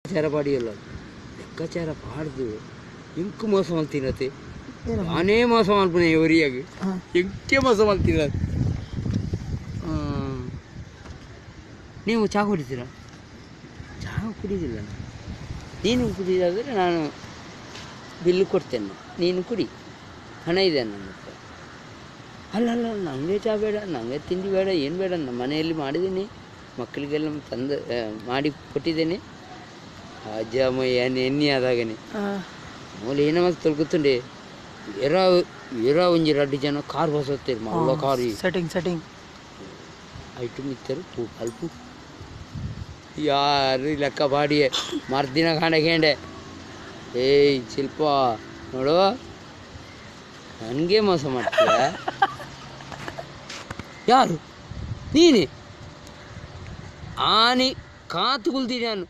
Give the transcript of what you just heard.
ಲೆಕ್ಕಾಚಾರ ಪಾಡಿಯಲ್ಲ ಲೆಕ್ಕಾಚಾರ ಪಾಡ್ದು ಇಂಕು ಮೋಸ ಮಾಡ್ತೀನತ್ತೆ ನಾನೇ ಮೋಸ ಮಾಡ್ತೀನಿ ಇವರಿಯಾಗಿ ಎಂಕೆ ಮೋಸ ಮಾಡ್ತೀರ ನೀವು ಚಹಾ ಕುಡಿತೀರಾ ಚಹಾ ಕುಡಿದಿಲ್ಲ ನೀನು ಕುಡಿದಾದರೆ ನಾನು ಬಿಲ್ಲು ಕೊಡ್ತೇನೆ ನೀನು ಕುಡಿ ಹಣ ಇದೆ ನನ್ನ ಹತ್ರ ಅಲ್ಲ ನನಗೆ ಚಹಾ ಬೇಡ ನನಗೆ ತಿಂಡಿ ಬೇಡ ಏನು ಬೇಡ ನಮ್ಮ ಮನೆಯಲ್ಲಿ ಮಾಡಿದ್ದೀನಿ ಮಕ್ಕಳಿಗೆಲ್ಲ ತಂದು ಮಾಡಿ ಕೊಟ್ಟಿದ್ದೇನೆ ಅಜ್ಜಮ್ಮಯ್ಯ ಎಣ್ಣೆ ಆದಾಗನೇ ಮೂಲೆ ಏನೋ ಮತ್ತೆ ತೊಳ್ಕೊತುಂಡೆ ಎರ ಒಂಜಿ 2 ಜನ ಕಾರ್ ಬಸತ್ತೇರು ಮಲ್ಲ ಕಾರ್ ಸೆಟ್ಟಿಂಗ್ ಐಟಮ್ ಇತ್ತರು ಅಲ್ಪ ಯಾರು ಲೆಕ್ಕ ಬಾಡಿಯೇ ಮರ್ದಿನ ಕಾಣಕೇಂಡೆ ಏಯ್ ಶಿಲ್ಪ ನೋಡುವ ನನಗೆ ಮೋಸ ಮಾಡ್ತೀಯ ಯಾರು ನೀನೇ ಆನೆ ಕಾತು ಕುಲ್ತೀನಿ ನಾನು